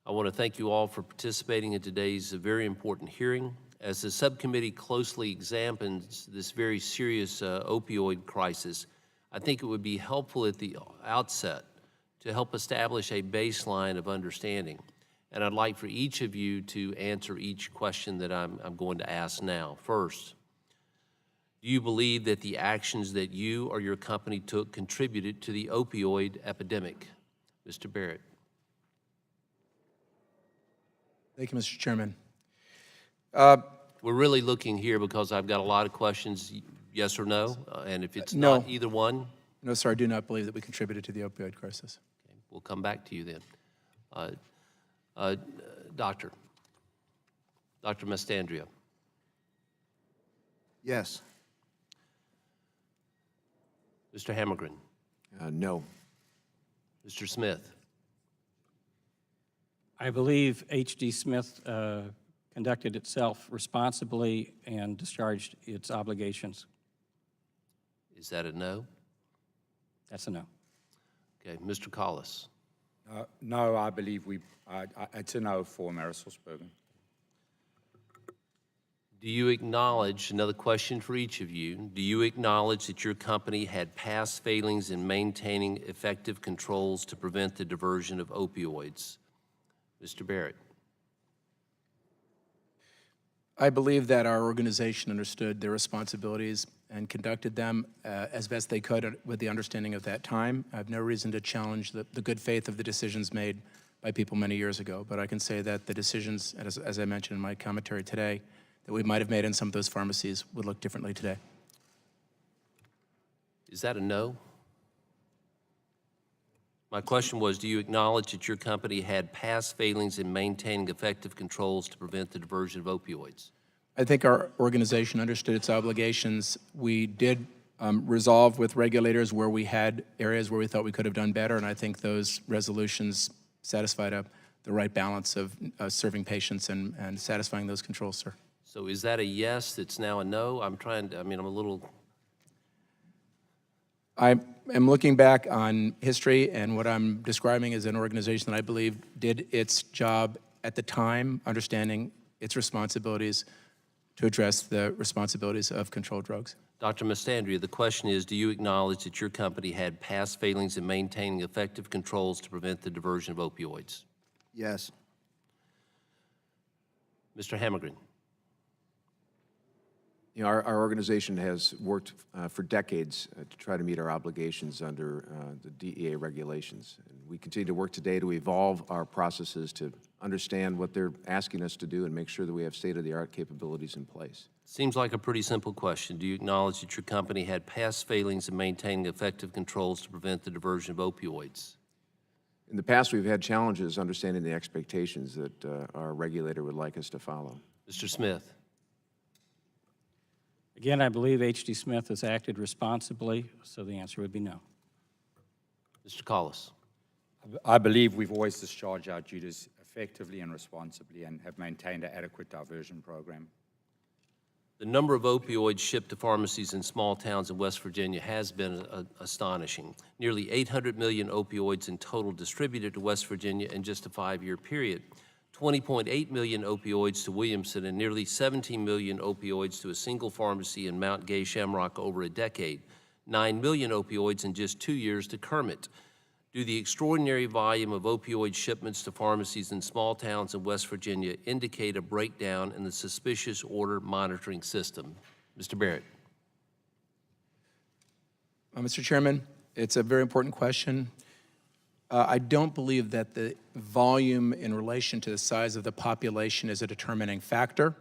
I want to thank you all for participating in today's very important hearing. As the subcommittee closely examines this very serious opioid crisis, I think it would be helpful at the outset to help establish a baseline of understanding. And I'd like for each of you to answer each question that I'm going to ask now. First, do you believe that the actions that you or your company took contributed to the opioid epidemic? Mr. Barrett. Thank you, Mr. Chairman. We're really looking here because I've got a lot of questions, yes or no, and if it's No. not either one, No, sir, I do not believe that we contributed to the opioid crisis. okay, we'll come back to you then. Dr. Mastandrea. Yes. Mr. Hammergren. No. Mr. Smith. I believe H.D. Smith conducted itself responsibly and discharged its obligations. Is that a no? That's a no. Okay, Mr. Collis. No, I believe it's a no for Marisol. Do you acknowledge, another question for each of you, do you acknowledge that your company had past failings in maintaining effective controls to prevent the diversion of opioids? Mr. Barrett. I believe that our organization understood their responsibilities and conducted them as best they could with the understanding of that time. I have no reason to challenge the good faith of the decisions made by people many years ago, but I can say that the decisions, as I mentioned in my commentary today, that we might have made in some of those pharmacies would look differently today. Is that a no? My question was, do you acknowledge that your company had past failings in maintaining effective controls to prevent the diversion of opioids? I think our organization understood its obligations. We did resolve with regulators where we had areas where we thought we could have done better, and I think those resolutions satisfied the right balance of serving patients and satisfying those controls, sir. So is that a yes that's now a no? I'm a little... I am looking back on history, and what I'm describing is an organization that I believe did its job at the time, understanding its responsibilities to address the responsibilities of controlled drugs. Dr. Mastandrea, the question is, do you acknowledge that your company had past failings in maintaining effective controls to prevent the diversion of opioids? Yes. Mr. Hammergren. You know, our organization has worked for decades to try to meet our obligations under the DEA regulations. And we continue to work today to evolve our processes to understand what they're asking us to do and make sure that we have state-of-the-art capabilities in place. Seems like a pretty simple question. Do you acknowledge that your company had past failings in maintaining effective controls to prevent the diversion of opioids? In the past, we've had challenges understanding the expectations that our regulator would like us to follow. Mr. Smith. Again, I believe H.D. Smith has acted responsibly, so the answer would be no. Mr. Collis. I believe we've always discharged our duties effectively and responsibly and have maintained an adequate diversion program. The number of opioids shipped to pharmacies in small towns in West Virginia has been astonishing. Nearly 800 million opioids in total distributed to West Virginia in just a 5-year period. 20.8 million opioids to Williamson and nearly 17 million opioids to a single pharmacy in Mount Gay Shamrock over a decade. 9 million opioids in just 2 years to Kermit. Do the extraordinary volume of opioid shipments to pharmacies in small towns in West Virginia indicate a breakdown in the suspicious order monitoring system? Mr. Barrett. Mr. Chairman, it's a very important question. I don't believe that the volume in relation to the size of the population is a determining factor.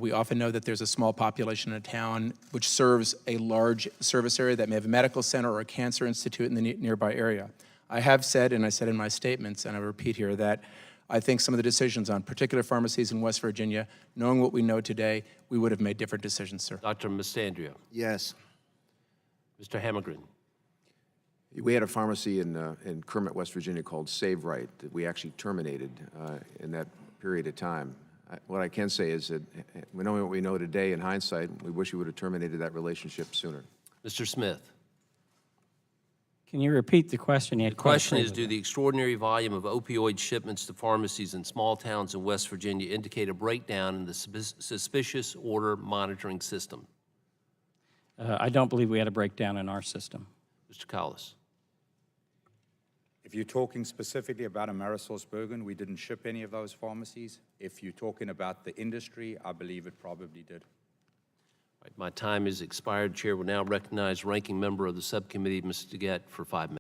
We often know that there's a small population in a town which serves a large service area that may have a medical center or a cancer institute in the nearby area. I have said, and I said in my statements, and I repeat here, that I think some of the decisions on particular pharmacies in West Virginia, knowing what we know today, we would have made different decisions, sir. Dr. Mastandrea. Yes. Mr. Hammergren. We had a pharmacy in Kermit, West Virginia called Save Right that we actually terminated in that period of time. What I can say is that knowing what we know today in hindsight, we wish we would have terminated that relationship sooner. Mr. Smith. Can you repeat the question? The question is, do the extraordinary volume of opioid shipments to pharmacies in small towns in West Virginia indicate a breakdown in the suspicious order monitoring system? I don't believe we had a breakdown in our system. Mr. Collis. If you're talking specifically about AmerisourceBergen, we didn't ship any of those pharmacies. If you're talking about the industry, I believe it probably did. All right, my time is expired. Chair will now recognize Ranking Member of the Subcommittee, Mr. DeGette, for 5 minutes.